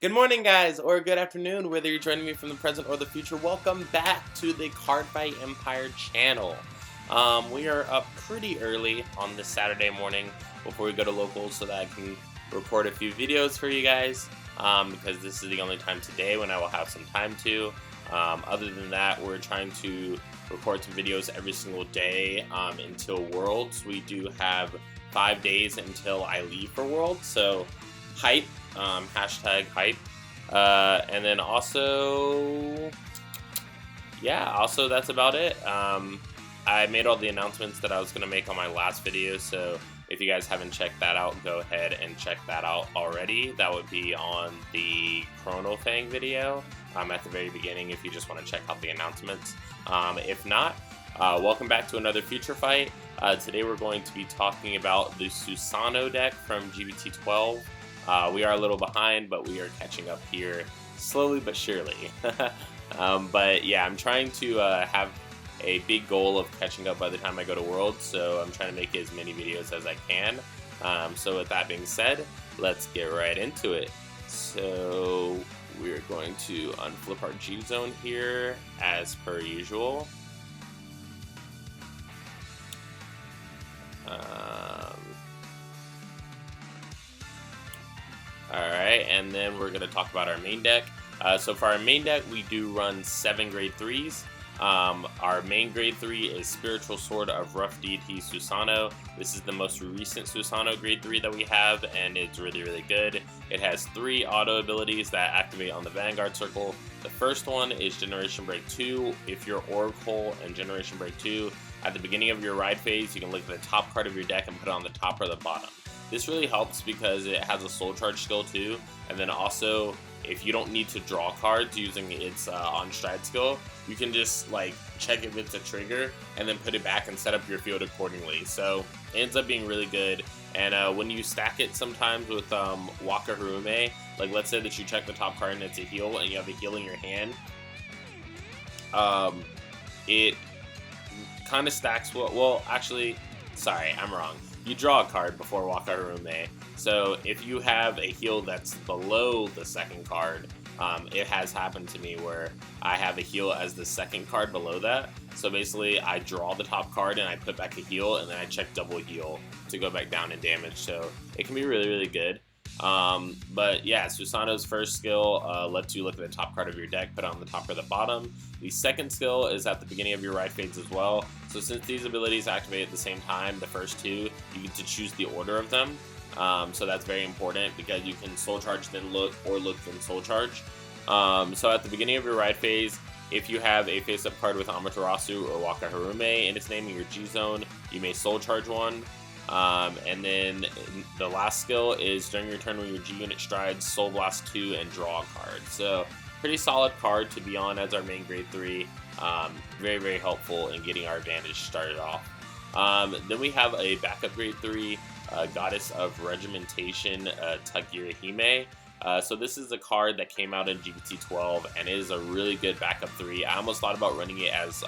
Good morning, guys, or good afternoon, whether you're joining me from the present or the future. Welcome back to the Cardfight Empire channel. We are up pretty early on this Saturday morning before we go to locals so that I can record a few videos for you guys, because this is the only time today when I will have some time to. Other than that, we're trying to record some videos every single day until Worlds. We do have 5 days until I leave for Worlds, so hype. Hashtag hype. And then also, yeah, also that's about it. I made all the announcements that I was going to make on my last video, so if you guys haven't checked that out, go ahead and check that out already. That would be on the Chrono Fang video at the very beginning if you just want to check out the announcements. If not, welcome back to another Future Fight. Today we're going to be talking about the Susanoo deck from G-BT12. We are a little behind, but we are catching up here slowly but surely. But yeah, I'm trying to have a big goal of catching up by the time I go to Worlds, so I'm trying to make as many videos as I can. So with that being said, let's get right into it. So we're going to unflip our G zone here as per usual. Alright, and then we're going to talk about our main deck. So for our main deck, we do run 7 grade 3s. Our main grade 3 is Spiritual Sword of Rough Deity Susanoo. This is the most recent Susanoo grade 3 that we have, and it's really good. It has 3 auto abilities that activate on the Vanguard circle. The first one is Generation Break 2. If you're Oracle and Generation Break 2, at the beginning of your ride phase, you can look at the top card of your deck and put it on the top or the bottom. This really helps because it has a soul charge skill too, and then also if you don't need to draw cards using its on stride skill, you can just like check if it's a trigger and then put it back and set up your field accordingly. So it ends up being really good. And when you stack it sometimes with Waka Harume, like let's say that you check the top card and it's a heal and you have a heal in your hand, it kind of stacks well actually, sorry, I'm wrong. You draw a card before Waka Harume. So if you have a heal that's below the second card, it has happened to me where I have a heal as the second card below that. So basically I draw the top card and I put back a heal and then I check double heal to go back down in damage. So it can be really good. But yeah, Susanoo's first skill lets you look at the top card of your deck, put it on the top or the bottom. The second skill is at the beginning of your ride phase as well. So since these abilities activate at the same time, the first 2, you get to choose the order of them. So that's very important because you can soul charge then look, or look then soul charge. So at the beginning of your ride phase, if you have a face-up card with Amaterasu or Waka Harume in its name in your G zone, you may soul charge one. And then the last skill is during your turn when your G unit strides, Soul Blast 2 and draw a card. So pretty solid card to be on as our main grade 3. Very helpful in getting our advantage started off. Then we have a backup grade 3, Goddess of Regimentation, Tagira Hime. So this is a card that came out in G-BT12 and it is a really good backup 3. I almost thought about running it as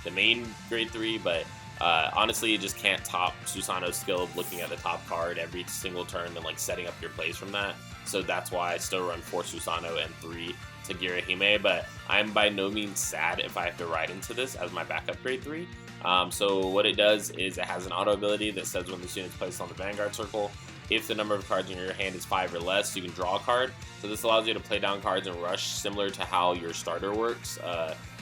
the main grade 3, but honestly, you just can't top Susanoo's skill of looking at the top card every single turn and like setting up your plays from that. So that's why I still run 4 Susanoo and 3 Tagira Hime, but I'm by no means sad if I have to ride into this as my backup grade 3. So what it does is it has an auto ability that says when this unit is placed on the Vanguard circle, if the number of cards in your hand is 5 or less, you can draw a card. So this allows you to play down cards and rush, similar to how your starter works,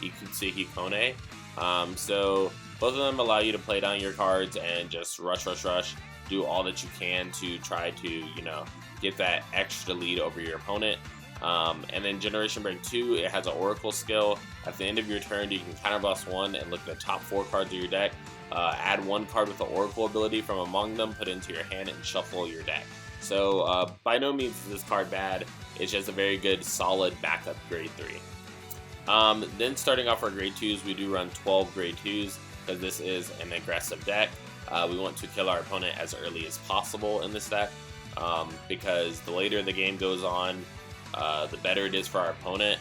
Ikutsu Hikone. So both of them allow you to play down your cards and just rush, do all that you can to try to, you know, get that extra lead over your opponent. And then Generation Break 2, it has an Oracle skill. At the end of your turn, you can counterblast 1 and look at the top 4 cards of your deck. Add 1 card with the Oracle ability from among them, put it into your hand, and shuffle your deck. So by no means is this card bad. It's just a very good, solid backup grade 3. Then starting off our grade 2s, we do run 12 grade 2s because this is an aggressive deck. We want to kill our opponent as early as possible in this deck because the later the game goes on, the better it is for our opponent.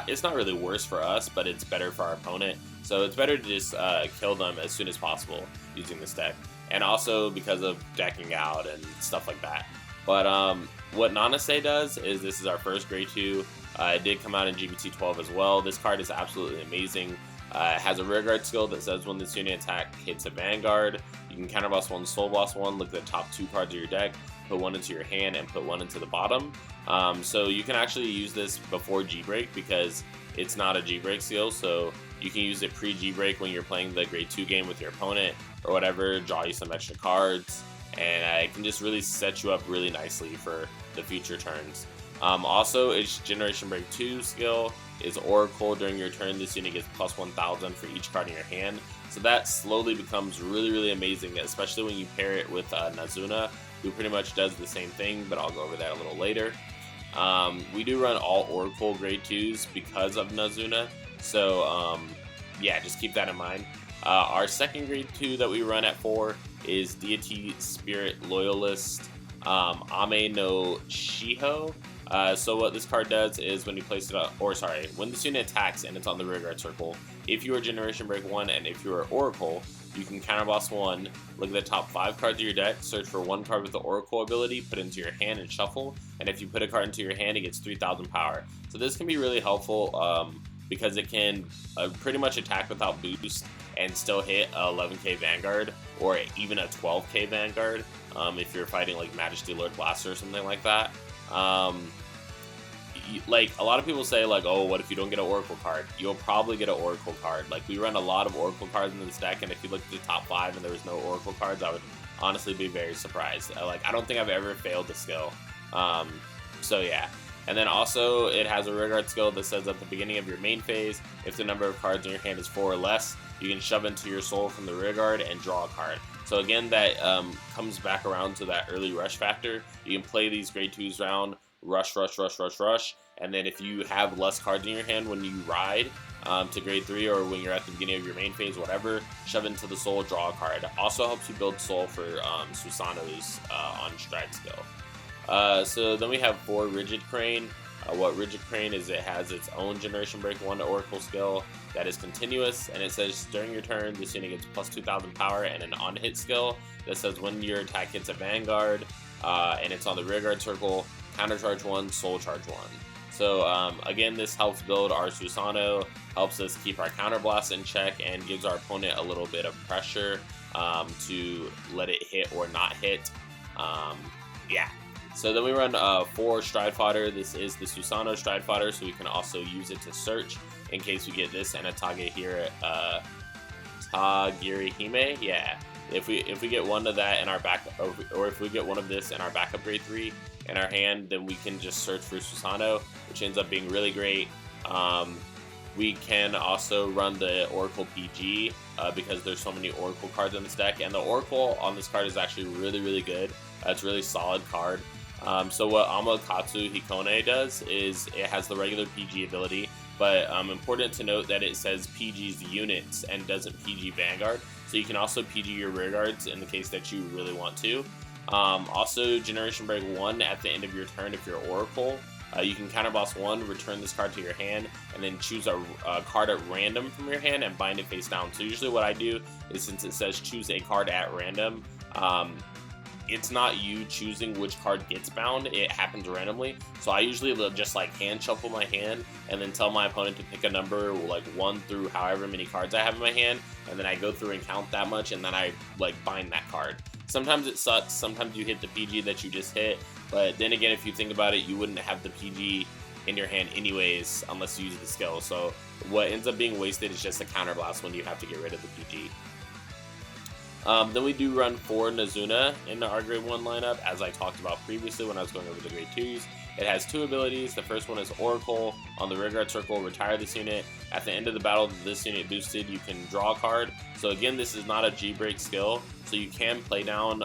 It's not really worse for us, but it's better for our opponent. So it's better to just kill them as soon as possible using this deck. And also because of decking out and stuff like that. But what Nanase does is, this is our first grade 2. It did come out in G-BT12 as well. This card is absolutely amazing. It has a rearguard skill that says when this unit attack hits a Vanguard, you can counterboss 1, soul boss 1, look at the top 2 cards of your deck, put 1 into your hand, and put 1 into the bottom. So you can actually use this before G-Break because it's not a G-Break skill, so you can use it pre-G-Break when you're playing the grade 2 game with your opponent or whatever, draw you some extra cards, and it can just really set you up really nicely for the future turns. Also, its Generation Break 2 skill is Oracle. During your turn, this unit gets plus 1000 for each card in your hand. So that slowly becomes really amazing, especially when you pair it with Nazuna, who pretty much does the same thing, but I'll go over that a little later. We do run all Oracle grade 2s because of Nazuna, so yeah, just keep that in mind. Our second grade 2 that we run at 4 is Deity Spirit Loyalist Ame no Shiho. So what this card does is when you place it up, or sorry, when this unit attacks and it's on the rearguard circle, if you are Generation Break 1 and if you are Oracle, you can counterboss 1, look at the top 5 cards of your deck, search for 1 card with the Oracle ability, put it into your hand and shuffle, and if you put a card into your hand, it gets 3000 power. So this can be really helpful because it can pretty much attack without boost and still hit a 11k Vanguard or even a 12k Vanguard if you're fighting like Majesty Lord Blaster or something like that. Like a lot of people say like, oh, what if you don't get an Oracle card? You'll probably get an Oracle card. Like we run a lot of Oracle cards in this deck, and if you look at the top 5 and there was no Oracle cards, I would honestly be very surprised. Like I don't think I've ever failed the skill. So yeah. And then also it has a rearguard skill that says at the beginning of your main phase, if the number of cards in your hand is 4 or less, you can shove into your soul from the rearguard and draw a card. So again, that comes back around to that early rush factor. You can play these grade 2s round, rush, and then if you have less cards in your hand when you ride to grade 3 or when you're at the beginning of your main phase, whatever, shove into the soul, draw a card. It also helps you build soul for Susanoo's on stride skill. So then we have 4 Rigid Crane. What Rigid Crane is, it has its own Generation Break 1 Oracle skill that is continuous, and it says during your turn, this unit gets plus 2000 power, and an on-hit skill that says when your attack hits a Vanguard and it's on the rearguard circle, countercharge 1, soul charge 1. So again, this helps build our Susanoo, helps us keep our counterblast in check, and gives our opponent a little bit of pressure to let it hit or not hit. Yeah. So then we run 4 Stride Fodder. This is the Susanoo Stride Fodder, so we can also use it to search in case we get this and a Tagirihime. Yeah. If we get one of that in our back, or if we get one of this in our backup grade 3 in our hand, then we can just search for Susanoo, which ends up being really great. We can also run the Oracle PG because there's so many Oracle cards in this deck, and the Oracle on this card is actually really good. It's a really solid card. So what Amakatsu Hikone does is it has the regular PG ability, but important to note that it says PG's units and doesn't PG Vanguard, so you can also PG your rearguards in the case that you really want to. Also, Generation Break 1 at the end of your turn if you're Oracle. You can counterboss 1, return this card to your hand, and then choose a card at random from your hand and bind it face down. So usually what I do is, since it says choose a card at random, it's not you choosing which card gets bound, it happens randomly. So I usually just like hand shuffle my hand and then tell my opponent to pick a number like 1 through however many cards I have in my hand, and then I go through and count that much, and then I like bind that card. Sometimes it sucks, sometimes you hit the PG that you just hit, but then again, if you think about it, you wouldn't have the PG in your hand anyways unless you use the skill. So what ends up being wasted is just a counterblast when you have to get rid of the PG. Then we do run 4 Nazuna in our grade 1 lineup, as I talked about previously when I was going over the grade 2s. It has 2 abilities. The first one is Oracle. On the rearguard circle, retire this unit. At the end of the battle that this unit boosted, you can draw a card. So again, this is not a G-Break skill, so you can play down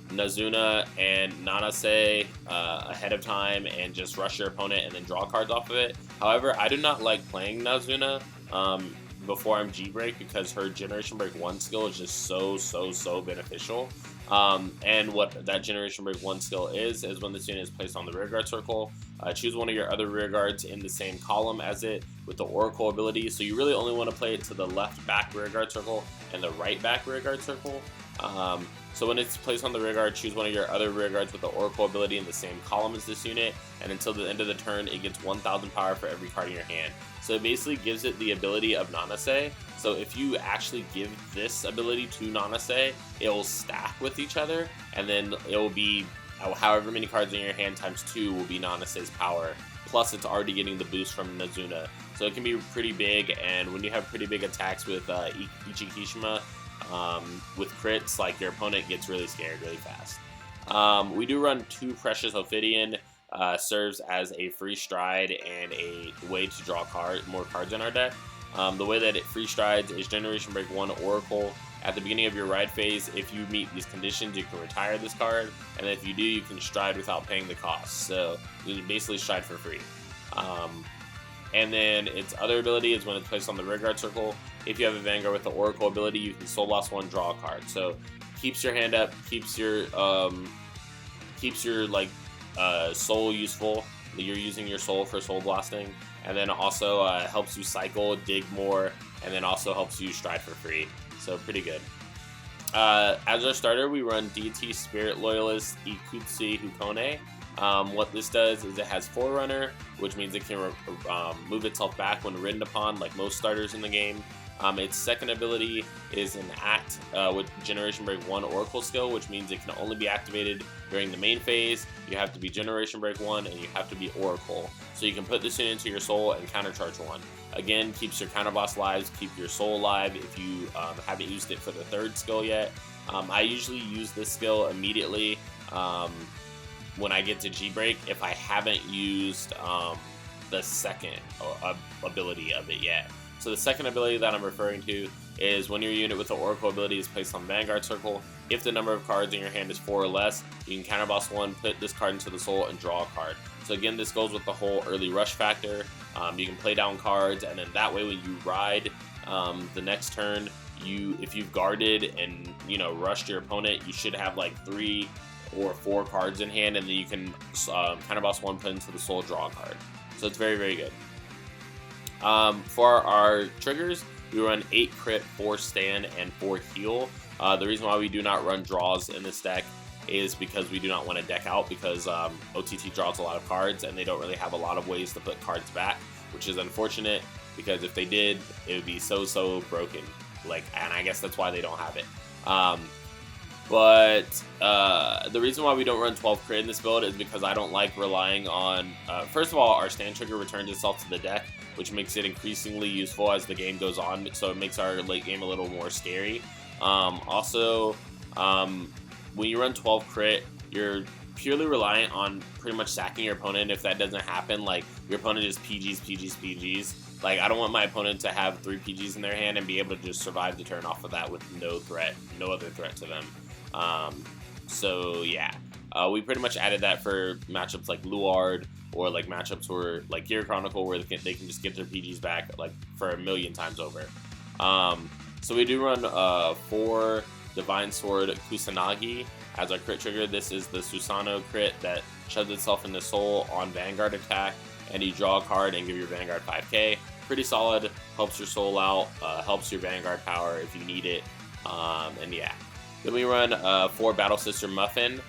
Nazuna and Nanase ahead of time and just rush your opponent and then draw cards off of it. However, I do not like playing Nazuna before I'm G-Break because her Generation Break 1 skill is just so beneficial. And what that Generation Break 1 skill is when this unit is placed on the rearguard circle, choose one of your other rearguards in the same column as it with the Oracle ability. So you really only want to play it to the left back rearguard circle and the right back rearguard circle. So when it's placed on the rearguard, choose one of your other rearguards with the Oracle ability in the same column as this unit, and until the end of the turn, it gets 1000 power for every card in your hand. So it basically gives it the ability of Nanase. So if you actually give this ability to Nanase, it will stack with each other, and then it will be however many cards in your hand times 2 will be Nanase's power. Plus, it's already getting the boost from Nazuna. So it can be pretty big, and when you have pretty big attacks with Ichikishima, with crits, like, your opponent gets really scared really fast. We do run 2 Precious Ophidian, serves as a free stride and a way to draw more cards in our deck. The way that it free strides is Generation Break 1 Oracle. At the beginning of your ride phase, if you meet these conditions, you can retire this card, and if you do, you can stride without paying the cost. So you can basically stride for free. And then its other ability is when it's placed on the rearguard circle. If you have a Vanguard with the Oracle ability, you can Soul Blast 1, draw a card. So keeps your hand up, keeps your soul useful. You're using your soul for soul blasting, and then also helps you cycle, dig more, and then also helps you stride for free. So pretty good. As our starter, we run DT Spirit Loyalist Ikutsu Hukone. What this does is it has Forerunner, which means it can move itself back when ridden upon, like most starters in the game. Its second ability is an Act with Generation Break 1 Oracle skill, which means it can only be activated during the main phase. You have to be Generation Break 1 and you have to be Oracle. So you can put this into your soul and countercharge 1. Again, keeps your counterblast lives, keep your soul alive if you haven't used it for the third skill yet. I usually use this skill immediately when I get to G-Break if I haven't used the second ability of it yet. So the second ability that I'm referring to is when your unit with the Oracle ability is placed on Vanguard Circle. If the number of cards in your hand is 4 or less, you can counterboss 1, put this card into the soul, and draw a card. So again, this goes with the whole early rush factor. You can play down cards, and then that way when you ride the next turn, if you've guarded and rushed your opponent, you should have like 3 or 4 cards in hand, and then you can counterboss 1, put into the soul, draw a card. So it's very, very good. For our triggers, we run 8 crit, 4 stand, and 4 heal. The reason why we do not run draws in this deck is because we do not want to deck out, because OTT draws a lot of cards and they don't really have a lot of ways to put cards back, which is unfortunate, because if they did, it would be so broken. And I guess that's why they don't have it. But the reason why we don't run 12 crit in this build is because I don't like relying on, first of all, our stand trigger returns itself to the deck, which makes it increasingly useful as the game goes on, so it makes our late game a little more scary. Also, when you run 12 crit, you're purely reliant on pretty much sacking your opponent. If that doesn't happen, your opponent just PGs. I don't want my opponent to have 3 PGs in their hand and be able to just survive the turn off of that with no other threat to them. So yeah, we pretty much added that for matchups like Luard, or matchups where Gear Chronicle, where they can just get their PGs back for a million times over. So we do run 4 Divine Sword Kusanagi as our crit trigger. This is the Susanoo crit that shoves itself in the soul on Vanguard attack, and you draw a card and give your Vanguard 5k. Pretty solid, helps your soul out, helps your Vanguard power if you need it, and yeah. Then we run 4 Battle Sister Muffin.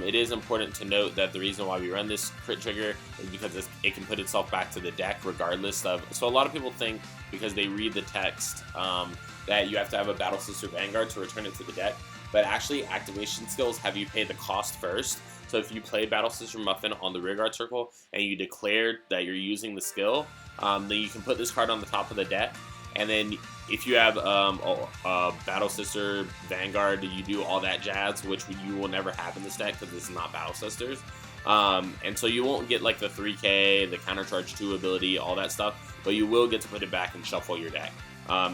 It is important to note that the reason why we run this crit trigger is because it can put itself back to the deck regardless of... So a lot of people think, because they read the text, that you have to have a Battle Sister Vanguard to return it to the deck, but actually activation skills have you pay the cost first. So if you play Battle Sister Muffin on the rearguard circle and you declared that you're using the skill, then you can put this card on the top of the deck, and then if you have a Battle Sister Vanguard, you do all that jazz, which you will never have in this deck because this is not Battle Sisters. And so you won't get the 3k, the Countercharge 2 ability, all that stuff, but you will get to put it back and shuffle your deck.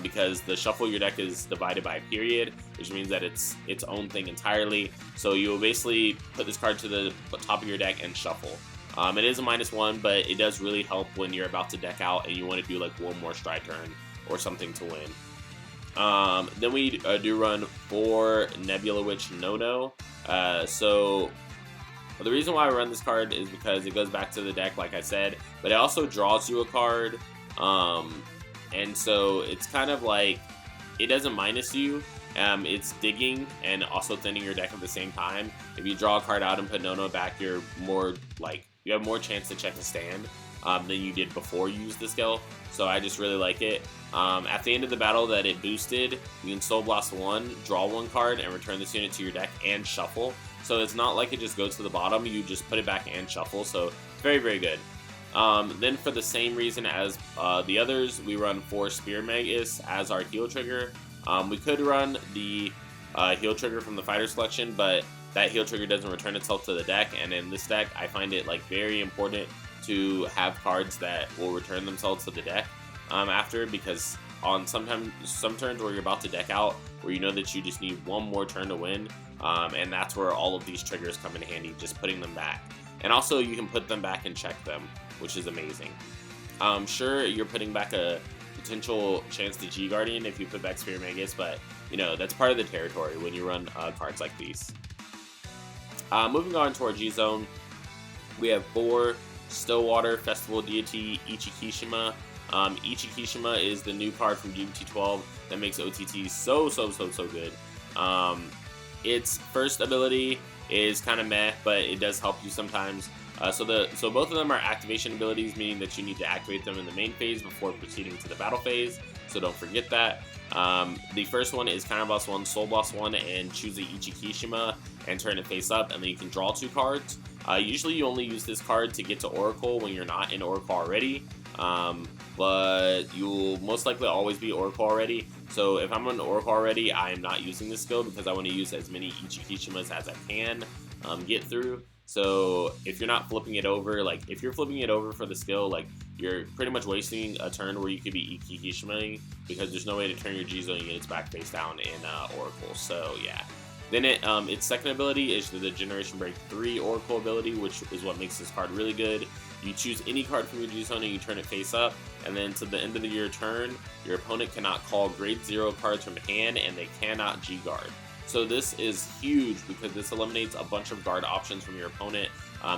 Because the shuffle your deck is divided by a period, which means that it's its own thing entirely. So you will basically put this card to the top of your deck and shuffle. It is a -1, but it does really help when you're about to deck out and you want to do one more stride turn or something to win. Then we do run 4 Nebula Witch No-No. So the reason why I run this card is because it goes back to the deck, like I said, but it also draws you a card. And so it's kind of it doesn't minus you, but it does draw you a card. So It's digging and also thinning your deck at the same time. If you draw a card out and put Nono back, you have more chance to check a stand than you did before you used the skill. So I just really like it. At the end of the battle that it boosted, you can Soul Blast 1, draw 1 card, and return this unit to your deck and shuffle. So it's not like it just goes to the bottom, you just put it back and shuffle, so very, very good. Then for the same reason as the others, we run 4 Spear Magus as our heal trigger. We could run the heal trigger from the fighter selection, but that heal trigger doesn't return itself to the deck, and in this deck, I find it very important to have cards that will return themselves to the deck after, because on some turns where you're about to deck out, where you know that you just need one more turn to win, and that's where all of these triggers come in handy, just putting them back. And also you can put them back and check them, which is amazing. Sure, you're putting back a potential chance to G-Guardian if you put back Spear Magus, but you know, that's part of the territory when you run cards like these. Moving on to our G-Zone, we have 4 Stillwater Festival Deity Ichikishima. Ichikishima is the new card from G-BT12 that makes OTT so good. Its first ability is kind of meh, but it does help you sometimes. So both of them are activation abilities, meaning that you need to activate them in the main phase before proceeding to the battle phase, so don't forget that. The first one is Counter Blast 1, Soul Blast 1, and choose the Ichikishima and turn it face up, and then you can draw 2 cards. Usually you only use this card to get to Oracle when you're not in Oracle already, but you'll most likely always be Oracle already. So if I'm on Oracle already, I am not using this skill because I want to use as many Ichikishimas as I can get through. So if you're not flipping it over, if you're flipping it over for the skill, you're pretty much wasting a turn where you could be Ichikishimaing, because there's no way to turn your G-Zone units back face down in Oracle. So yeah. Then its second ability is the Generation Break 3 Oracle ability, which is what makes this card really good. You choose any card from your G-Zone and you turn it face up, and then to the end of your turn, your opponent cannot call grade 0 cards from hand, and they cannot G-Guard. So this is huge because this eliminates a bunch of guard options from your opponent.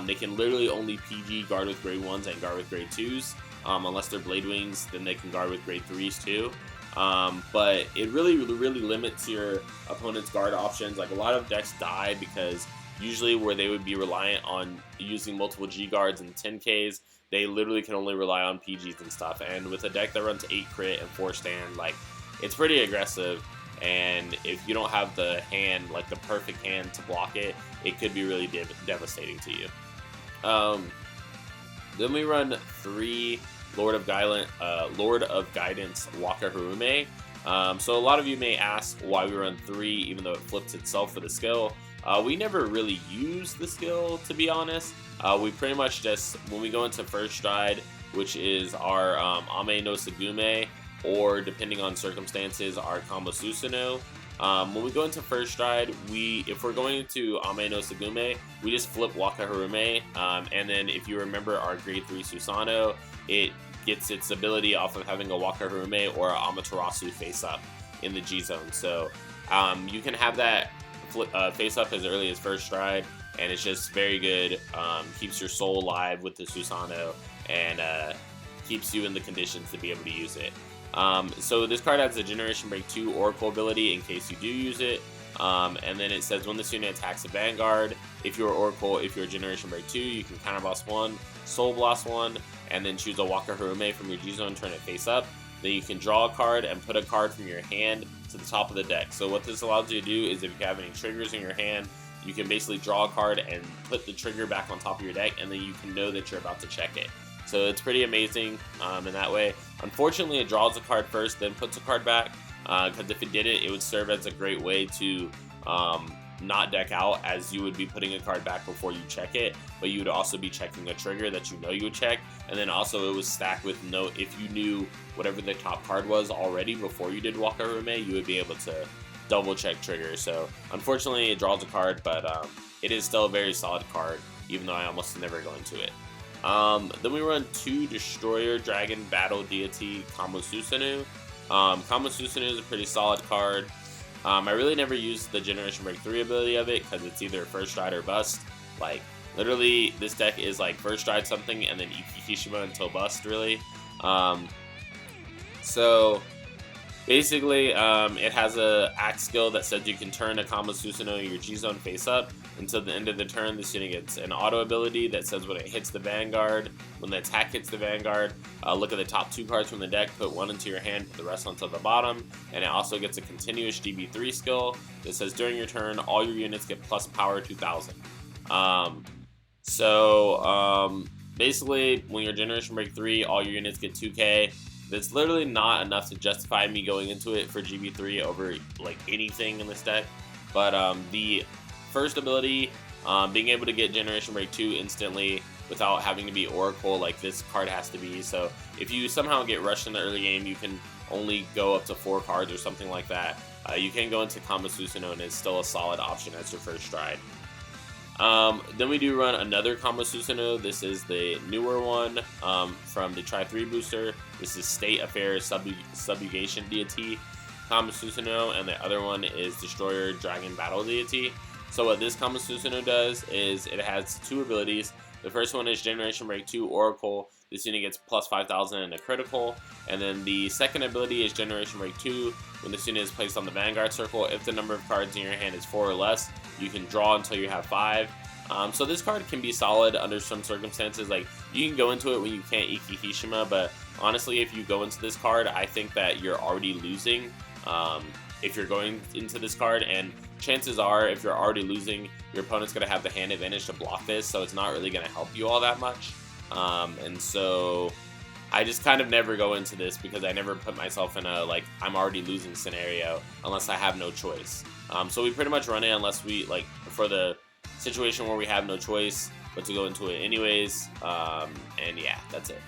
They can literally only PG guard with grade 1s and guard with grade 2s. Unless they're Blade Wings, then they can guard with grade 3s too. But it really limits your opponent's guard options. A lot of decks die because usually where they would be reliant on using multiple G guards and 10Ks, they literally can only rely on PGs and stuff. And with a deck that runs 8 crit and 4 stand, it's pretty aggressive. And if you don't have the hand, the perfect hand to block it, it could be really devastating to you. Then we run 3 Lord of Guidance Waka Harume. So a lot of you may ask why we run 3 even though it flips itself for the skill. We never really use the skill, to be honest. We pretty much just, when we go into First Stride, which is our Ame no Sugume, or depending on circumstances, our combo Susanoo. When we go into First Stride, if we're going into Ame no Sugume, we just flip Waka Harume, and then if you remember our grade 3 Susanoo, it gets its ability off of having a Waka Harume or a Amaterasu face up in the G-Zone. So you can have that face up as early as First Stride, and it's just very good. Keeps your soul alive with the Susanoo, and keeps you in the conditions to be able to use it. So this card has a Generation Break 2 Oracle ability in case you do use it. And then it says when this unit attacks a Vanguard, if you're Oracle, if you're Generation Break 2, you can Counter Blast 1, Soul Blast 1, and then choose a Waka Harume from your G-Zone, turn it face up. Then you can draw a card and put a card from your hand to the top of the deck. So what this allows you to do is if you have any triggers in your hand, you can basically draw a card and put the trigger back on top of your deck, and then you can know that you're about to check it. So it's pretty amazing in that way. Unfortunately, it draws a card first, then puts a card back, because if it didn't, it would serve as a great way to not deck out, as you would be putting a card back before you check it, but you would also be checking a trigger that you know you would check, and then also it was stacked with if you knew whatever the top card was already before you did Waka Harume, you would be able to double check triggers. So unfortunately, it draws a card, but it is still a very solid card, even though I almost never go into it. Then we run 2 Destroyer Dragon Battle Deity Combo Susanoo. Combo Susanoo is a pretty solid card. I really never used the Generation Break 3 ability of it because it's either First Stride or Bust. Literally, this deck is First Stride something and then Ikikishima until Bust, really. So Basically, it has a axe skill that says you can turn a combo Susanoo your G-Zone face up until the end of the turn. This unit gets an auto ability that says when it hits the Vanguard, when the attack hits the Vanguard, look at the top 2 cards from the deck, put 1 into your hand, put the rest onto the bottom, and it also gets a continuous GB3 skill that says during your turn, all your units get plus power 2000. Basically, when you're Generation Break 3, all your units get 2k. That's literally not enough to justify me going into it for GB3 over like anything in this deck. But the first ability, being able to get Generation Break 2 instantly without having to be Oracle like this card has to be. So if you somehow get rushed in the early game, you can only go up to 4 cards or something like that. You can go into Combo Susanoo and it's still a solid option as your first stride. Then we do run another Combo Susanoo. This is the newer one from the Try 3 booster. This is State Affairs Subjugation Deity Combo Susanoo, and the other one is Destroyer Dragon Battle Deity. So what this Combo Susanoo does is it has 2 abilities. The first one is Generation Break 2 Oracle. This unit gets plus 5000 and a critical. And then the second ability is Generation Break 2. When this unit is placed on the Vanguard circle, if the number of cards in your hand is 4 or less, you can draw until you have 5. So this card can be solid under some circumstances. Like, you can go into it when you can't Iki Hishima, but honestly, if you go into this card, I think that you're already losing if you're going into this card, and chances are, if you're already losing, your opponent's going to have the hand advantage to block this, so it's not really going to help you all that much. And so I just kind of never go into this because I never put myself in a, like, I'm already losing scenario unless I have no choice. So we pretty much run it unless we, like, for the situation where we have no choice but to go into it anyways. And yeah, that's it.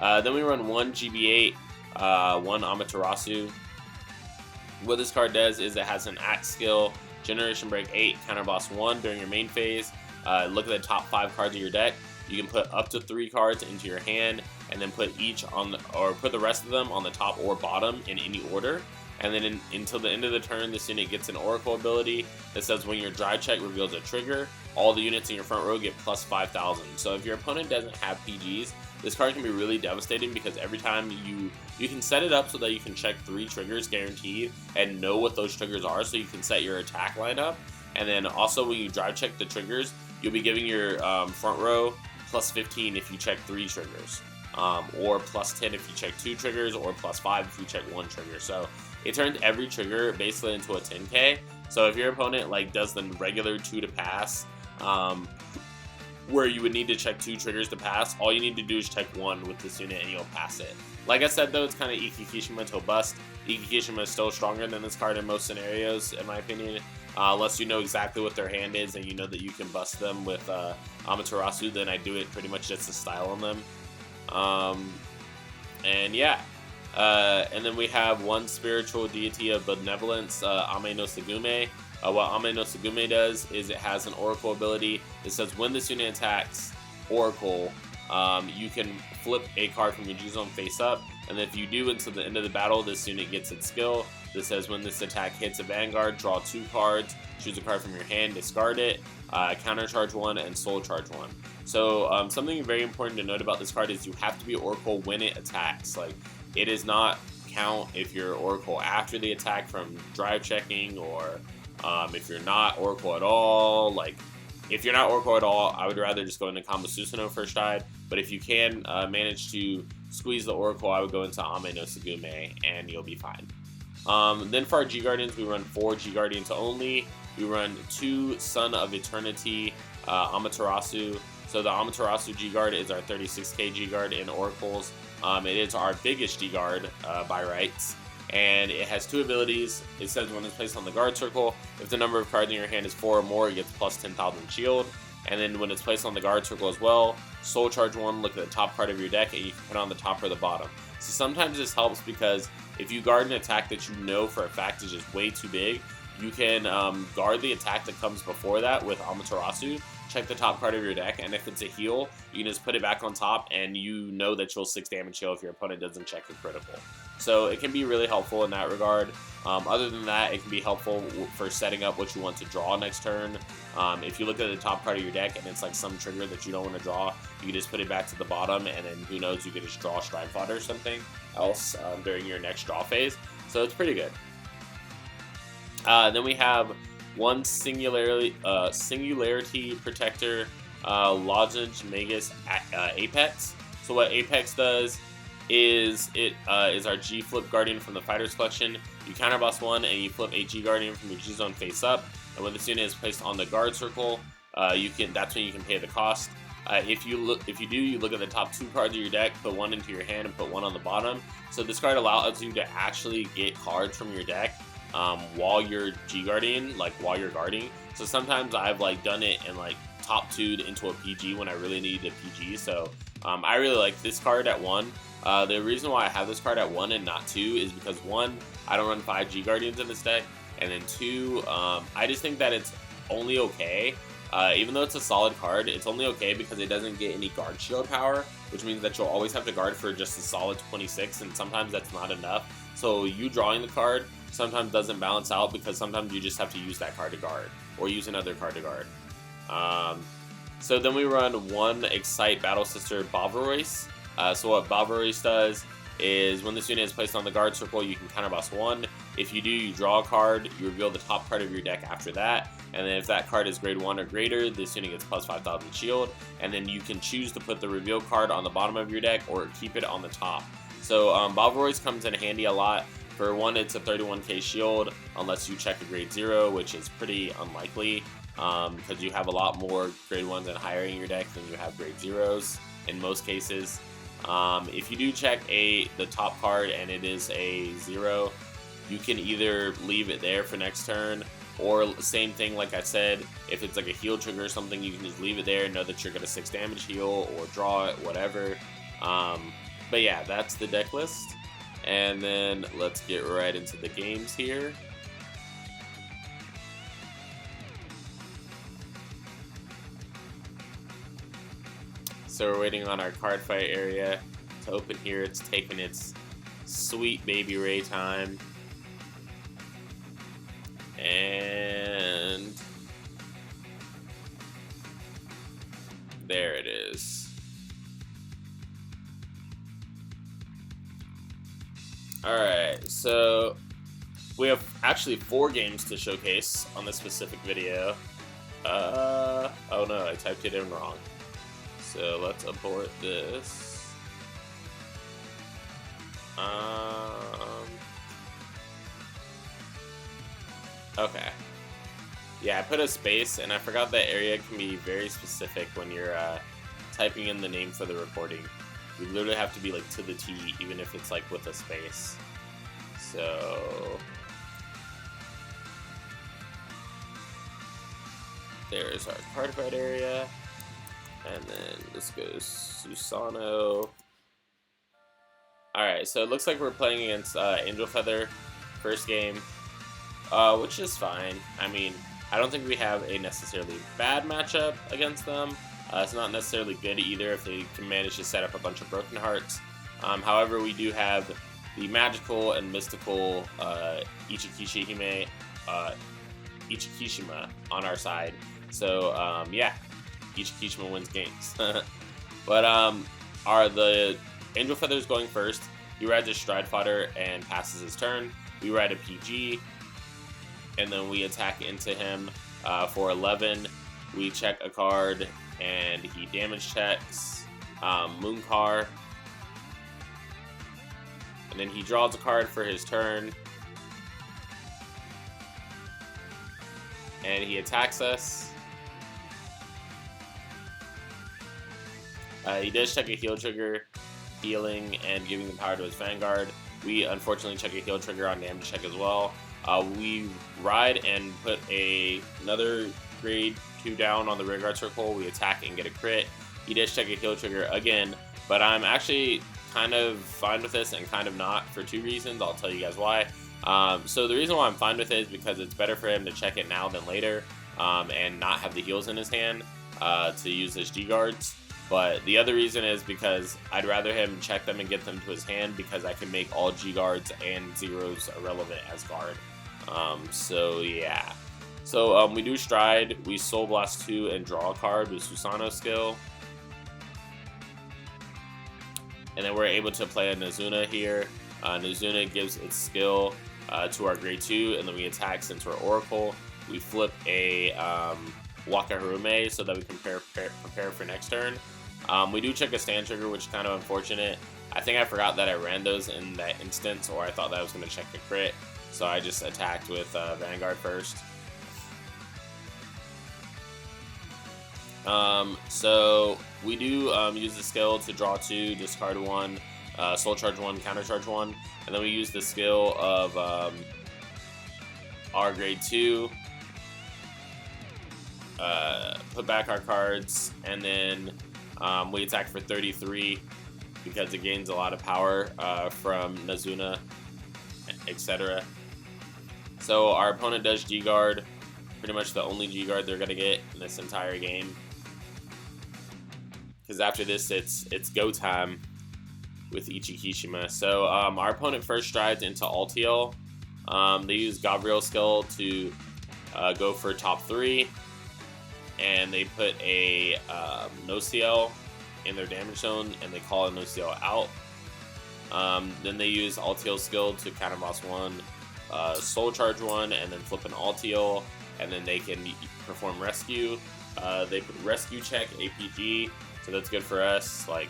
Then we run 1 GB8, 1 Amaterasu. What this card does is it has an axe skill, Generation Break 8, counter boss 1 during your main phase. Look at the top 5 cards of your deck. You can put up to 3 cards into your hand, and then put each on put the rest of them on the top or bottom in any order. And then until the end of the turn, this unit gets an Oracle ability that says when your drive check reveals a trigger, all the units in your front row get plus 5000. So if your opponent doesn't have PGs, this card can be really devastating because every time you can set it up so that you can check 3 triggers guaranteed and know what those triggers are, so you can set your attack lineup. And then also when you drive check the triggers, you'll be giving your front row plus 15 if you check 3 triggers, or plus 10 if you check 2 triggers, or plus 5 if you check 1 trigger. So it turns every trigger basically into a 10k. So if your opponent like does the regular 2 to pass, where you would need to check 2 triggers to pass, all you need to do is check 1 with this unit and you'll pass it. Like I said though, it's kind of Iki Kishima to bust. Iki Kishima is still stronger than this card in most scenarios, in my opinion. Unless you know exactly what their hand is and you know that you can bust them with Amaterasu, then I do it pretty much just to style on them. And yeah. And then we have 1 Spiritual Deity of Benevolence, Ame no Sugume. What Ame no Sugume does is it has an Oracle ability that says when this unit attacks Oracle, you can flip a card from your G-Zone face up, and if you do until the end of the battle, this unit gets its skill that says when this attack hits a Vanguard, draw 2 cards, choose a card from your hand, discard it, counter charge 1, and soul charge 1. So something very important to note about this card is you have to be Oracle when it attacks. Like, it does not count if you're Oracle after the attack from drive checking, or if you're not Oracle at all. Like, if you're not Oracle at all, I would rather just go into Combo Susanoo first stride. But if you can manage to squeeze the Oracle, I would go into Ame no Sugume and you'll be fine. Then for our G-Guardians, we run 4 G-Guardians only. We run 2 Son of Eternity Amaterasu. So the Amaterasu G-Guard is our 36k G-Guard in Oracles. It is our biggest G-Guard by rights. And it has 2 abilities. It says when it's placed on the guard circle, if the number of cards in your hand is 4 or more, it gets plus 10,000 shield. And then when it's placed on the guard circle as well, soul charge 1, look at the top card of your deck, and you can put it on the top or the bottom. So sometimes this helps because if you guard an attack that you know for a fact is just way too big, you can guard the attack that comes before that with Amaterasu, check the top card of your deck, and if it's a heal, you can just put it back on top, and you know that you'll 6 damage heal if your opponent doesn't check a critical. So it can be really helpful in that regard. Other than that, it can be helpful for setting up what you want to draw next turn. If you look at the top card of your deck and it's like some trigger that you don't want to draw, you can just put it back to the bottom, and then who knows, you can just draw Stride Fodder or something else during your next draw phase. So it's pretty good. Then we have one Singularity Protector Lozenge Magus Apex. So what Apex does is it is our G Flip Guardian from the Fighters Collection. You counterboss one and you flip a G Guardian from your G zone face up, and when the student is placed on the guard circle, that's when you can pay the cost. If you look at the top 2 cards of your deck, put one into your hand and put one on the bottom. So this card allows you to actually get cards from your deck while you're G Guardian, like while you're guarding. So sometimes I've like done it and like top 2'd into a PG when I really needed a PG. So I really like this card at 1. The reason why I have this card at 1 and not 2 is because 1, I don't run 5 G Guardians in this deck, and then 2, I just think that it's only okay. Even though it's a solid card, it's only okay because it doesn't get any guard shield power, which means that you'll always have to guard for just a solid 26, and sometimes that's not enough. So you drawing the card sometimes doesn't balance out because sometimes you just have to use that card to guard, or use another card to guard. So then we run one Excite Battle Sister Bavarois. So what Bavarois does is when the student is placed on the guard circle, you can counterboss 1. If you do, you draw a card, you reveal the top card of your deck after that, and then if that card is grade 1 or greater, the student gets plus 5,000 shield, and then you can choose to put the reveal card on the bottom of your deck or keep it on the top. So Bavarois comes in handy a lot. For 1, it's a 31k shield, unless you check a grade 0, which is pretty unlikely, because you have a lot more grade 1s and higher in your deck than you have grade 0s in most cases. If you do check the top card and it is a 0, you can either leave it there for next turn, or same thing like I said, if it's like a heal trigger or something, you can just leave it there and know that you're going to 6 damage heal or draw it, whatever. But yeah, that's the deck list. And then let's get right into the games here. So we're waiting on our card fight area to open here. It's taking its sweet baby Ray time. And there it is. Alright, so we have actually 4 games to showcase on this specific video. Oh no, I typed it in wrong. So let's abort this. Okay. Yeah, I put a space, and I forgot that area can be very specific when you're typing in the name for the recording. You literally have to be like to the T, even if it's like with a space. So there's our Cardfight area, and then this goes Susanoo. Alright, so it looks like we're playing against Angel Feather first game, which is fine. I mean, I don't think we have a necessarily bad matchup against them. It's not necessarily good either if they can manage to set up a bunch of Broken Hearts. However, we do have the magical and mystical Ichikishima on our side. So yeah, Ichikishima wins games. But the Angel Feather's going first. He rides a Stride Fodder and passes his turn. We ride a PG, and then we attack into him for 11. We check a card, and he damage checks Mooncar, and then he draws a card for his turn, and he attacks us. He does check a heal trigger, healing and giving the power to his Vanguard. We unfortunately check a heal trigger on damage check as well. We ride and put another grade 2 down on the rear guard circle. We attack and get a crit. He does check a heal trigger again, but I'm actually kind of fine with this and kind of not, for 2 reasons. I'll tell you guys why. So the reason why I'm fine with it is because it's better for him to check it now than later, and not have the heals in his hand to use his G guards. But the other reason is because I'd rather him check them and get them to his hand, because I can make all G guards and zeros irrelevant as guard. So yeah. So we do Stride, we Soul Blast 2 and draw a card with Susanoo skill. And then we're able to play a Nazuna here. Nozuna gives its skill to our grade 2, and then we attack. Since we're Oracle, we flip a Waka Harume so that we can prepare for next turn. We do check a stand trigger, which is kind of unfortunate. I think I forgot that I ran those in that instance, or I thought that I was going to check the crit, so I just attacked with Vanguard first. So we do use the skill to draw 2, discard 1, soul charge 1, counter charge 1, and then we use the skill of our grade 2, put back our cards, and then we attack for 33 because it gains a lot of power from Nozuna, etc. So our opponent does G-Guard, pretty much the only G-Guard they're gonna get in this entire game. Because after this, it's go time with Ichikishima. So our opponent first strides into Altiel. They use Gabriel's skill to go for top 3, and they put a No-CL in their damage zone, and they call a No-CL out. Then they use Altiel's skill to counter boss 1, soul charge 1, and then flip an Altiel, and then they can perform rescue. They put rescue check APG, so that's good for us, like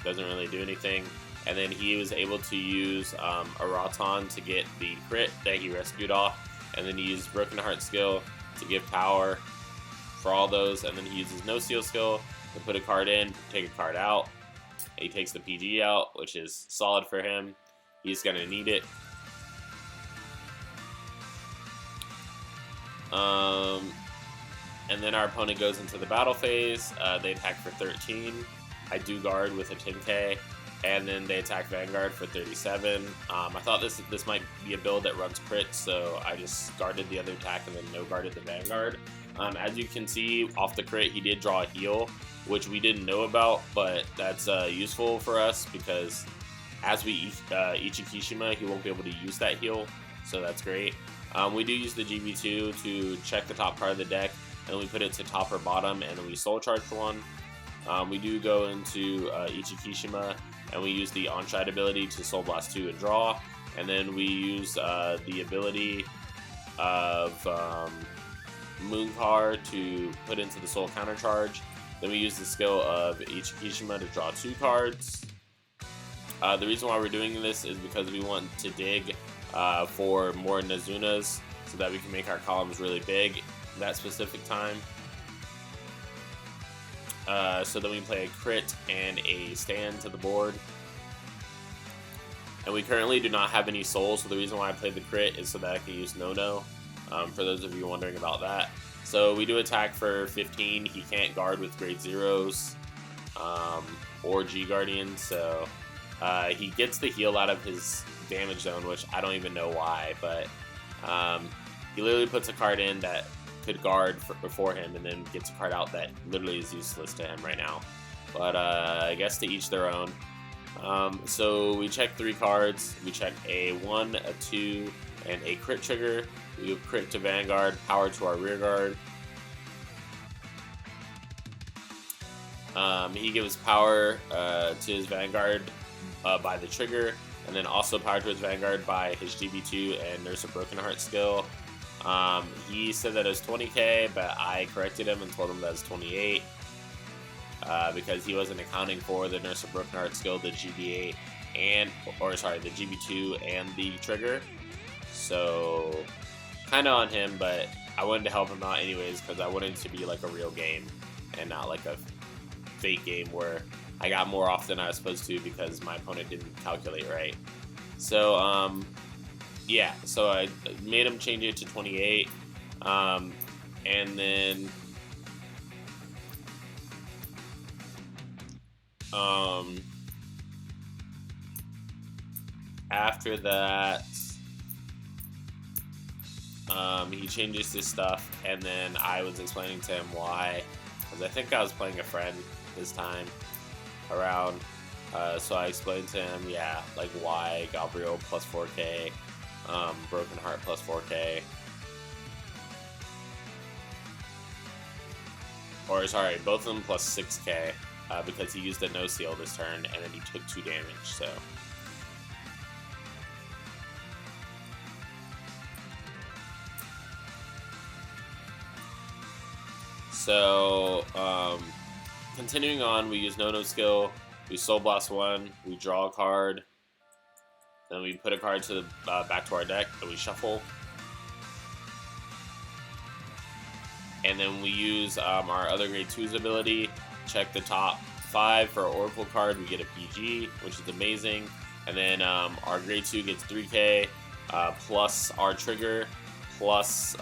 doesn't really do anything. And then he was able to use a Ratan to get the crit that he rescued off, and then he used Broken Heart skill to give power for all those, and then he uses No-Seal skill to put a card in, take a card out. He takes the PG out, which is solid for him. He's gonna need it. And then our opponent goes into the battle phase. They attack for 13. I do guard with a 10k, and then they attack Vanguard for 37. I thought this might be a build that runs crit, so I just guarded the other attack and then no guarded the Vanguard. As you can see off the crit, he did draw a heal, which we didn't know about, but that's useful for us because as we Ichikishima, he won't be able to use that heal, so that's great. We do use the GB2 to check the top card of the deck, and we put it to top or bottom, and then we soul charge 1. We do go into Ichikishima, and we use the on-stride ability to soul blast 2 and draw, and then we use the ability of Moonkar to put into the soul counter charge. Then we use the skill of Ichikishima to draw 2 cards. The reason why we're doing this is because we want to dig for more Nozunas so that we can make our columns really big that specific time. So then we play a crit and a stand to the board. And we currently do not have any souls, so the reason why I played the crit is so that I can use No-No, for those of you wondering about that. So we do attack for 15. He can't guard with grade 0s or G-Guardian, so he gets the heal out of his damage zone, which I don't even know why, but he literally puts a card in that could guard before him and then gets a card out that literally is useless to him right now. But I guess to each their own. So we check 3 cards. We check a 1, a 2, and a crit trigger. We give crit to Vanguard, power to our rear guard. He gives power to his Vanguard by the trigger, and then also power to his Vanguard by his GB2 and Nurse of Broken Heart skill. He said that it was 20k, but I corrected him and told him that it was 28 because he wasn't accounting for the Nurse of Broken Heart skill, the GB8 the GB2 and the trigger. So kind of on him, but I wanted to help him out anyways because I wanted it to be like a real game and not like a fake game where I got more off than I was supposed to because my opponent didn't calculate right. So yeah, so I made him change it to 28, and then after that, he changes his stuff, and then I was explaining to him why, because I think I was playing a friend this time around, so I explained to him, yeah, like why Gabriel plus 4k, Broken Heart plus 4k, or sorry, both of them plus 6k, because he used a no-seal this turn, and then he took 2 damage, so. So, continuing on, we use No skill, we Soul Blast 1, we draw a card, then we put a card to the, back to our deck, and we shuffle. And then we use our other grade 2's ability, check the top 5 for our Oracle card, we get a PG, which is amazing. And then our grade 2 gets 3k, plus our trigger, plus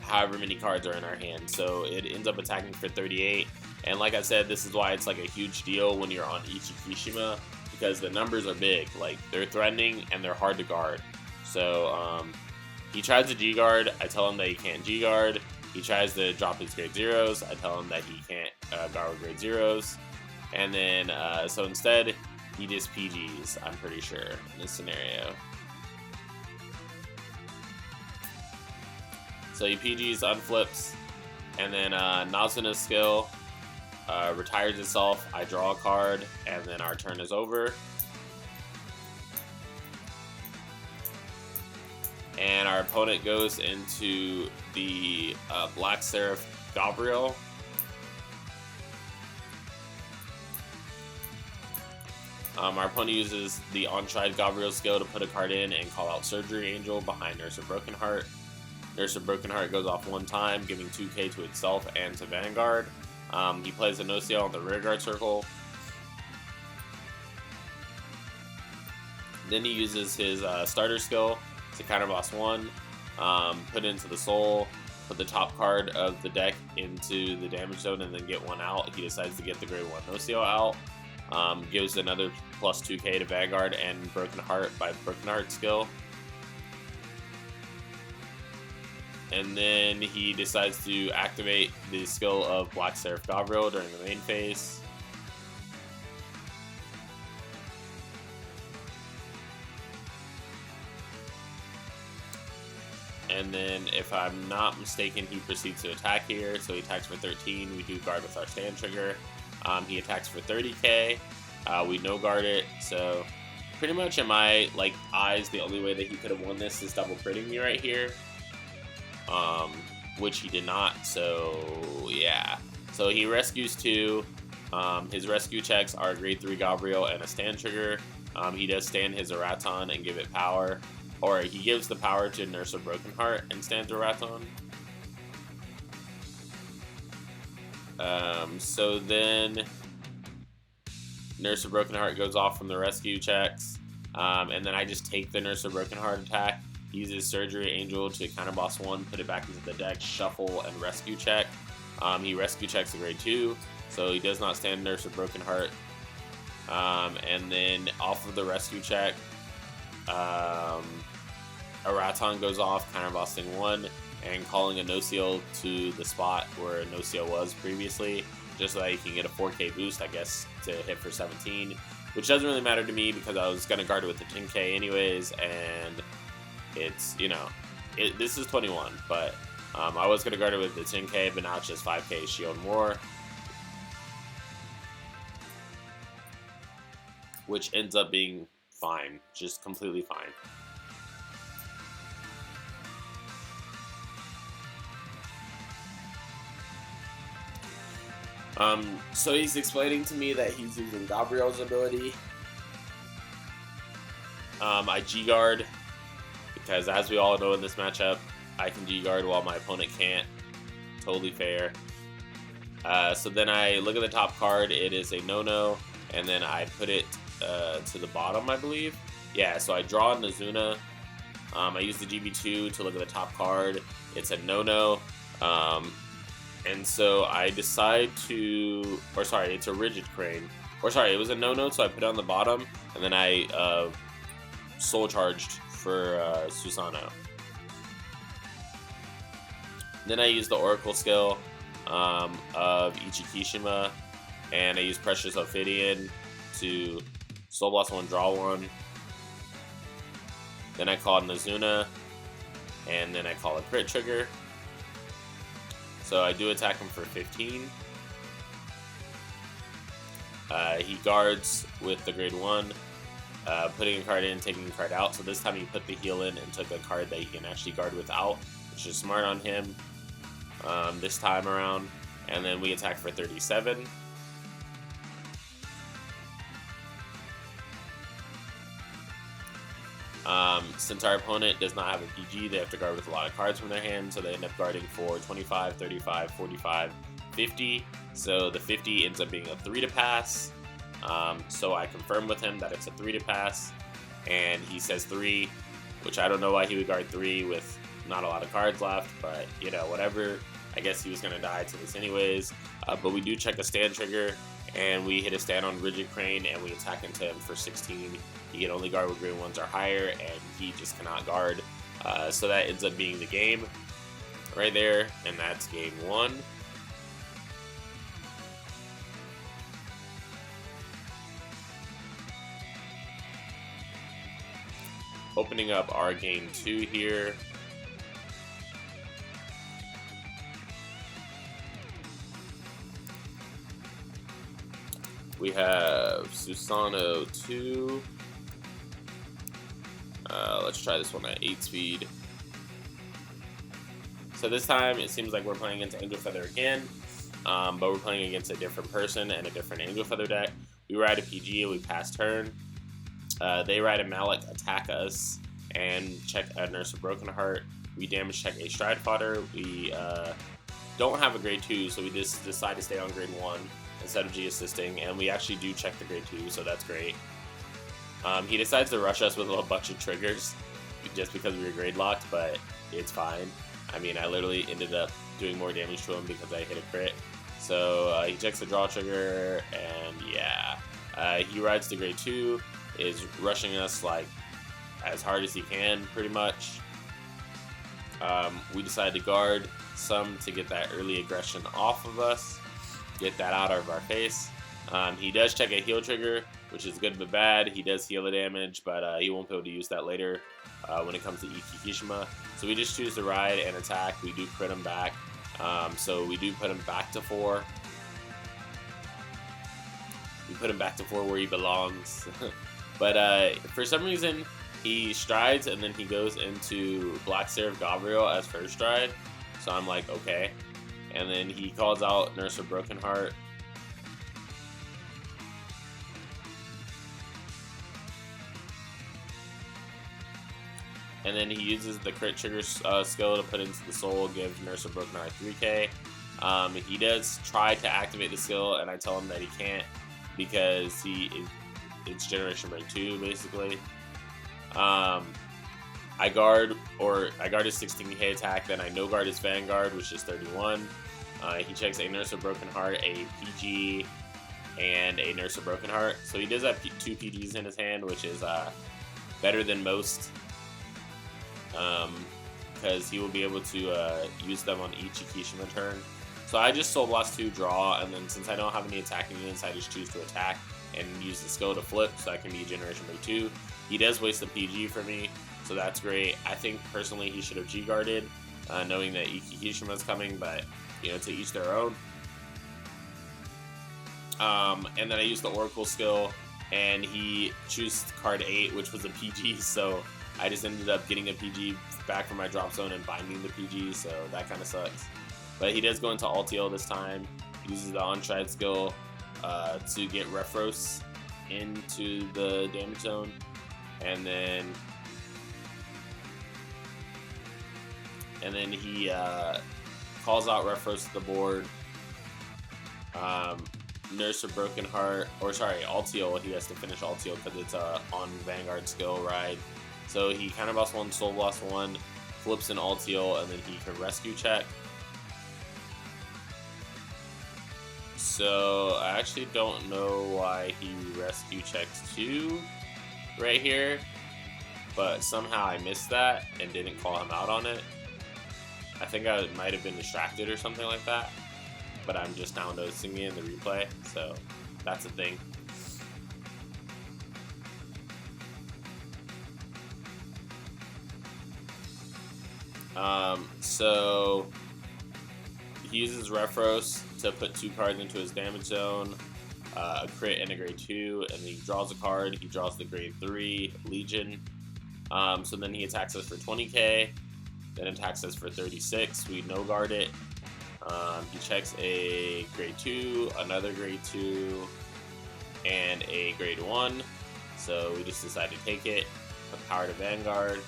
however many cards are in our hand. So it ends up attacking for 38. And like I said, this is why it's like a huge deal when you're on Ichikishima, because the numbers are big. Like, they're threatening and they're hard to guard. So he tries to G-guard, I tell him that he can't G-guard. He tries to drop his grade 0s, I tell him that he can't guard with grade 0s. And then, so instead, he just PGs, I'm pretty sure, in this scenario. So he PGs, unflips, and then Susanoo's skill retires itself, I draw a card, and then our turn is over. And our opponent goes into the Black Seraph Gabriel. Our opponent uses the on-side Gabriel skill to put a card in and call out Surgery Angel behind Nurse of Broken Heart. Nurse of Broken Heart goes off one time, giving 2k to itself and to Vanguard. He plays a no-seal on the rearguard circle. Then he uses his starter skill to counter boss 1, put into the soul, put the top card of the deck into the damage zone, and then get one out. He decides to get the grade 1 no-seal out. Gives another plus 2k to Vanguard and Broken Heart by Broken Heart skill. And then he decides to activate the skill of Black Seraph Gabriel during the main phase. And then, if I'm not mistaken, he proceeds to attack here. So he attacks for 13. We do guard with our stand trigger. He attacks for 30k. We no guard it. So pretty much in my eyes, the only way that he could have won this is double critting me right here. Which he did not. So yeah. So he rescues 2. His rescue checks are grade 3 Gabriel and a stand trigger. He does stand his Eraton and give it power. Or he gives the power to Nurse of Broken Heart and stands Eraton. So then Nurse of Broken Heart goes off from the rescue checks. And then I just take the Nurse of Broken Heart attack, uses Surgery Angel to counter boss 1, put it back into the deck, shuffle, and rescue check. He rescue checks a grade 2, so he does not stand Nurse of Broken Heart. And then off of the rescue check, Eraton goes off, counter bossing 1, and calling a no-seal to the spot where a no-seal was previously, just so that he can get a 4k boost, I guess, to hit for 17, which doesn't really matter to me because I was going to guard it with the 10k anyways, and it's, you know, this is 21, but I was going to guard it with the 10k, but now it's just 5k shield more, which ends up being fine, just completely fine. So he's explaining to me that he's using Gabriel's ability. I G-guard, because as we all know in this matchup, I can G-guard while my opponent can't. Totally fair. So then I look at the top card, it is a no-no, and then I put it to the bottom, I believe. Yeah, so I draw Nazuna. I use the GB2 to look at the top card. It's a no-no. And so I decide to, or sorry, it's a Rigid Crane. Or sorry, it was a no-no, so I put it on the bottom, and then I soul charged for Susanoo. Then I use the Oracle skill of Ichikishima, and I use Precious Ophidian to Soul Blast 1, draw 1. Then I call Nazuna, and then I call a crit trigger. So I do attack him for 15. He guards with the grade 1, putting a card in, taking a card out. So this time he put the heal in and took a card that he can actually guard without, which is smart on him. this time around, and then we attack for 37. Since our opponent does not have a PG, they have to guard with a lot of cards from their hand, so they end up guarding for 25, 35, 45, 50. So the 50 ends up being a 3 to pass. So I confirm with him that it's a 3 to pass, and he says 3, which I don't know why he would guard 3 with not a lot of cards left, but you know, whatever. I guess he was going to die to this anyways. But we do check a stand trigger, and we hit a stand on Rigid Crane, and we attack into him for 16. He can only guard with green 1s or higher, and he just cannot guard. So that ends up being the game right there, and that's game 1. Opening up our game 2 here. We have Susanoo 2. Let's try this one at 8 speed. So this time it seems like we're playing against Angel Feather again, but we're playing against a different person and a different Angel Feather deck. We ride a PG and we pass turn. They ride a Malik, attack us, and check a Nurse of Broken Heart. We damage check a Stride Fodder. We don't have a grade 2, so we just decide to stay on grade 1 instead of G assisting, and we actually do check the grade 2, so that's great. He decides to rush us with a bunch of triggers just because we were grade locked, but it's fine. I mean, I literally ended up doing more damage to him because I hit a crit. So he checks the draw trigger, and yeah. He rides the grade 2, is rushing us like as hard as he can, pretty much. We decide to guard some to get that early aggression off of us, get that out of our face. He does check a heal trigger, which is good but bad. He does heal the damage, but he won't be able to use that later when it comes to Ikikishima. So we just choose to ride and attack. We do crit him back, so we do put him back to 4. We put him back to 4 where he belongs. But for some reason, he strides and then he goes into Black Seraph Gabriel as first stride. So I'm like, okay. And then he calls out Nurse of Broken Heart. And then he uses the crit trigger skill to put into the soul, give Nurse of Broken Heart 3k. He does try to activate the skill, and I tell him that he can't because it's Generation Break 2, basically. I guard his 16k attack, then I no guard his Vanguard, which is 31. He checks a Nurse of Broken Heart, a PG, and a Nurse of Broken Heart. So he does have 2 PGs in his hand, which is better than most, because he will be able to use them on each Ikishima turn. So I just Soul Blast 2, draw, and then since I don't have any attacking units, I just choose to attack and use the skill to flip, so that can be Generation Break 2. He does waste the PG for me, so that's great. I think personally he should have G-guarded, knowing that Ikikishima is coming, but you know, to each their own. And then I used the Oracle skill, and he chose card 8, which was a PG, so I just ended up getting a PG back from my drop zone and binding the PG, so that kind of sucks. But he does go into Altiel this time, uses the on-stride skill to get Refros into the damage zone, and then he calls out Refros to the board. Nurse of Broken Heart, or sorry, Altiel, he has to finish Altiel because it's on Vanguard skill ride. So he Counterblast 1, Soul Blast 1, flips an Altiel, and then he can rescue check. So I actually don't know why he rescue checks 2 right here, but somehow I missed that and didn't call him out on it. I think I might have been distracted or something like that, but I'm just now noticing it in the replay, so that's a thing. So he uses Refros to put 2 cards into his damage zone, a crit and a grade 2, and he draws a card. He draws the grade 3 Legion. So then he attacks us for 20k. then attacks us for 36. We no guard it. He checks a grade 2, another grade 2, and a grade 1. So we just decide to take it, put power to Vanguard,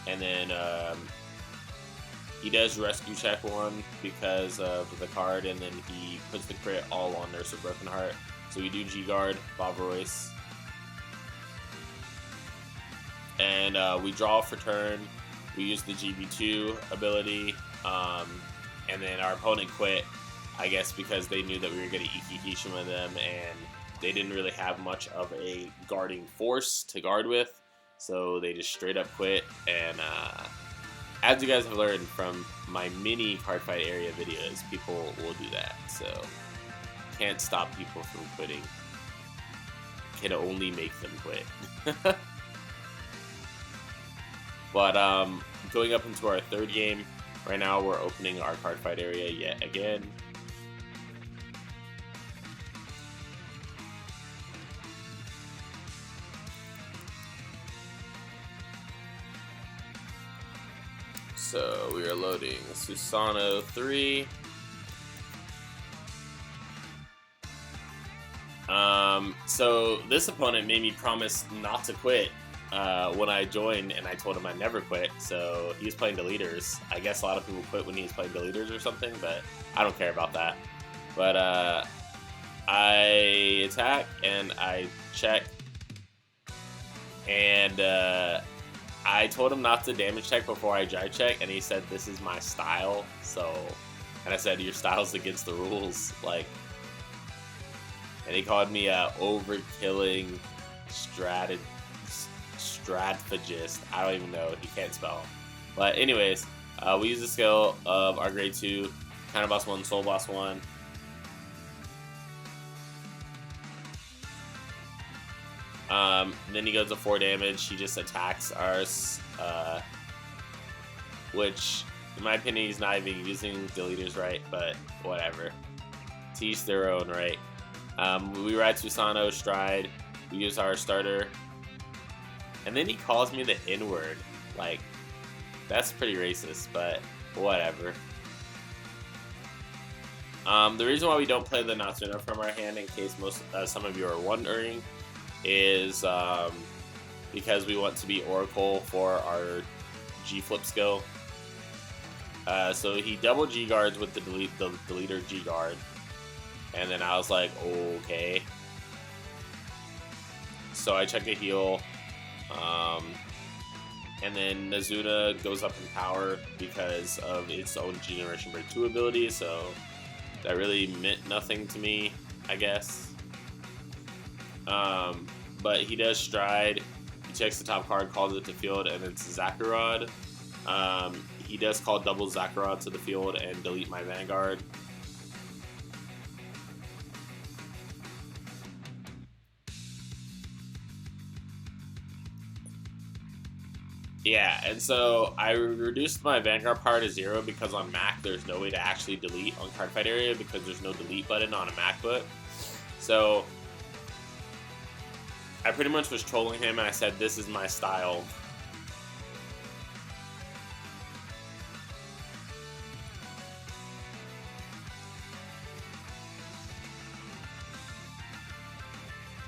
and then he does rescue check 1 because of the card, and then he puts the crit all on Nurse of Broken Heart. So we do G-Guard, Bob Royce, and we draw for turn. We use the GB2 ability, and then our opponent quit, I guess because they knew that we were going to Ikihishima them, and they didn't really have much of a guarding force to guard with, so they just straight up quit. And as you guys have learned from my mini Cardfight area videos, people will do that, so can't stop people from quitting. Can only make them quit. But going up into our third game, right now we're opening our Cardfight area yet again. So we are loading Susanoo 3. So this opponent made me promise not to quit when I joined, and I told him I'd never quit. So he was playing deleters. I guess a lot of people quit when he's playing deleters or something, but I don't care about that. But I attack and I check, and I told him not to damage check before I jive check, and he said this is my style. So, and I said your style's against the rules, like. And he called me a overkilling strategist. I don't even know. He can't spell. But anyways, we use the skill of our grade 2, Counter Boss 1, Soul Boss 1. Then he goes to 4 damage. He just attacks ours, which, in my opinion, he's not even using deleters right, but whatever. To each their own, right? We ride Susanoo Stride. We use our starter. And then he calls me the N-word. Like, that's pretty racist, but whatever. The reason why we don't play the Natsuno from our hand, in case some of you are wondering, is because we want to be Oracle for our G-Flip skill. So he double G-guards with the deleter G-guard. And then I was like, okay. So I check a heal. And then Nazuna goes up in power because of its own Generation Break 2 ability. So that really meant nothing to me, I guess. But he does Stride. He checks the top card, calls it to field, and it's Zakarod. He does call double Zakarod to the field and delete my Vanguard. Yeah, and so I reduced my Vanguard power to 0 because on Mac there's no way to actually delete on Cardfight area because there's no delete button on a MacBook. So I pretty much was trolling him, and I said, this is my style.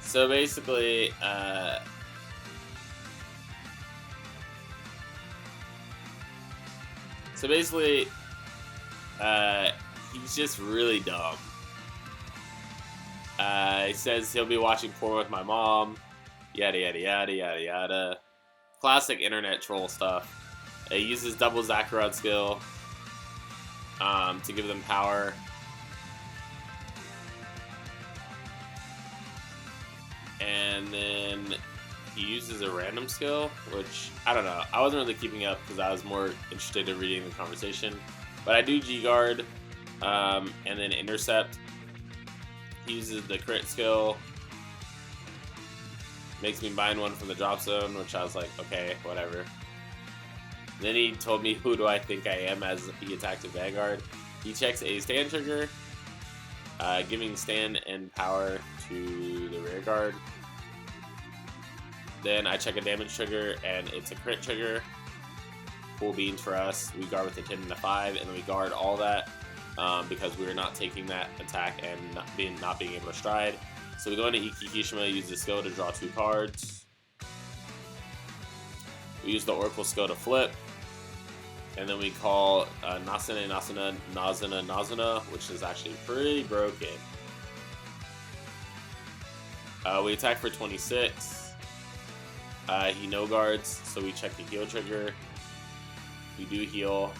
So basically, he's just really dumb. He says he'll be watching porn with my mom, yada yada yada yada yada. Classic internet troll stuff. He uses double Zakarod skill to give them power. And then he uses a random skill, which, I don't know. I wasn't really keeping up because I was more interested in reading the conversation. But I do G-Guard, and then Intercept. He uses the crit skill. Makes me bind one from the drop zone, which I was like, okay, whatever. Then he told me who do I think I am as he attacked a Vanguard. He checks a stand trigger, giving stand and power to the rear guard. Then I check a damage trigger, and it's a crit trigger. cool beans for us. We guard with a 10 and a 5, and then we guard all that because we were not taking that attack and not being able to stride. So we go into Ikikishima, use the skill to draw 2 cards. We use the Oracle skill to flip. And then we call Nasune Nasuna Nazuna Nazuna, which is actually pretty broken. We attack for 26. He no guards, so we check the heal trigger. We do heal.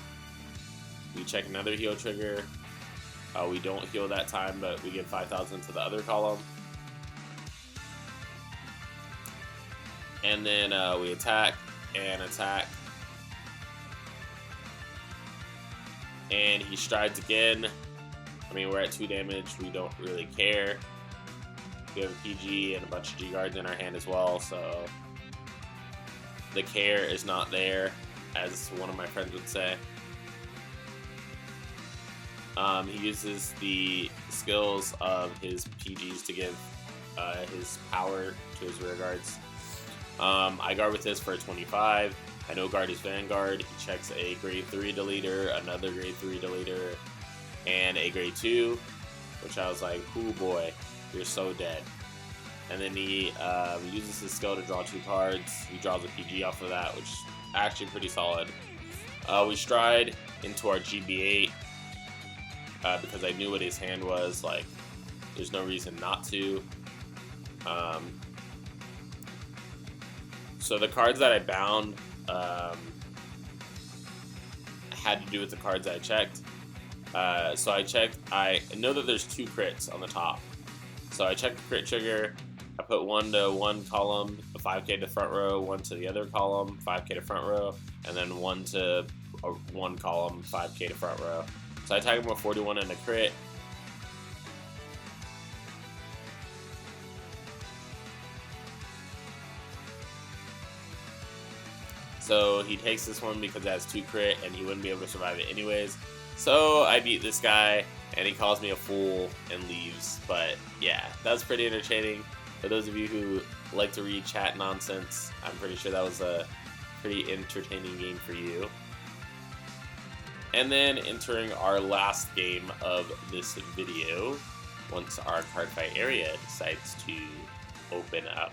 We check another heal trigger. We don't heal that time, but we give 5,000 to the other column. And then we attack and attack. And he strides again. I mean, we're at 2 damage. We don't really care. We have a PG and a bunch of G guards in our hand as well, so the care is not there, as one of my friends would say. He uses the skills of his PGs to give his power to his rear guards. I guard with this for 25. I know guard his Vanguard. He checks a grade 3 deleter, another grade 3 deleter, and a grade 2, which I was like, oh boy, you're so dead. And then he uses his skill to draw 2 cards. He draws a PG off of that, which is actually pretty solid. We stride into our GB8 because I knew what his hand was. Like, there's no reason not to. So the cards that I bound had to do with the cards I checked. So I know that there's 2 crits on the top. So I checked the crit trigger. I put 1 to 1 column, a 5k to front row, 1 to the other column, 5k to front row, and then 1 to 1 column, 5k to front row. So I attack him with 41 and a crit. So he takes this one because it has 2 crit and he wouldn't be able to survive it anyways. So I beat this guy and he calls me a fool and leaves. But yeah, that was pretty entertaining. For those of you who like to read chat nonsense, I'm pretty sure that was a pretty entertaining game for you. And then entering our last game of this video, once our Cardfight area decides to open up.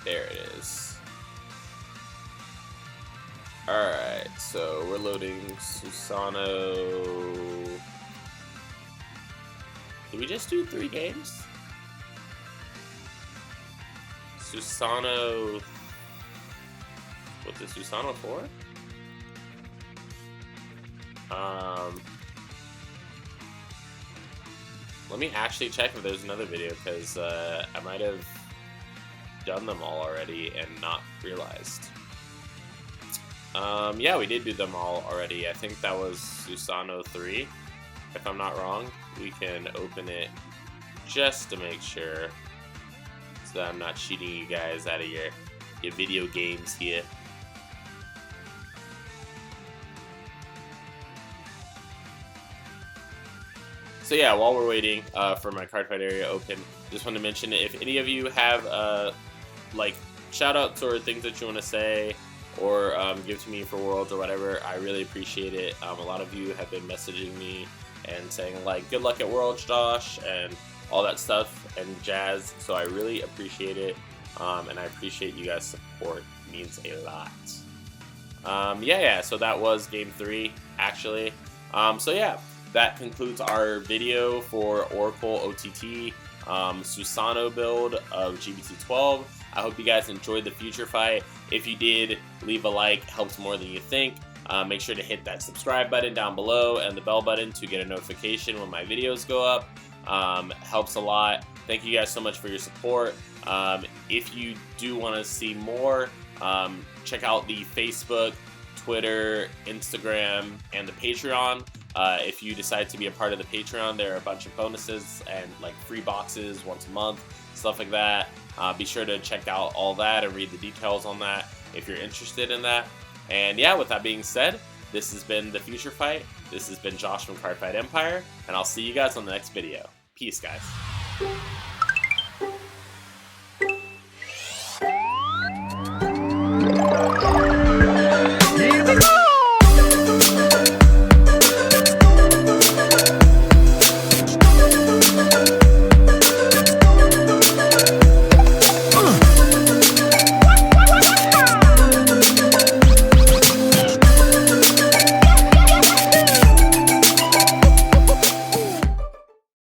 There it is. Alright, so we're loading Susanoo. Did we just do 3 games? Susanoo. What's this, Susanoo 4? Let me actually check if there's another video, because I might have done them all already and not realized. Yeah, we did do them all already. I think that was Susanoo 3, if I'm not wrong. We can open it just to make sure, so that I'm not cheating you guys out of your video games here. So yeah, while we're waiting for my Cardfight area to open, just want to mention, if any of you have like shoutouts or things that you want to say, or give to me for Worlds or whatever, I really appreciate it. A lot of you have been messaging me and saying like, good luck at Worlds, Josh, and all that stuff and jazz, so I really appreciate it, and I appreciate you guys' support. It means a lot. Yeah, so that was game 3, actually. So yeah, that concludes our video for Oracle OTT Susanoo build of G-BT12. I hope you guys enjoyed the FutureFight. If you did, leave a like, helps more than you think. Make sure to hit that subscribe button down below and the bell button to get a notification when my videos go up. Helps a lot. Thank you guys so much for your support. If you do want to see more, check out the Facebook, Twitter, Instagram, and the Patreon. If you decide to be a part of the Patreon, there are a bunch of bonuses and like free boxes once a month, stuff like that. Be sure to check out all that and read the details on that if you're interested in that. And yeah, with that being said, this has been the FutureFight. This has been Josh from Cardfight Empire, and I'll see you guys on the next video. Peace, guys.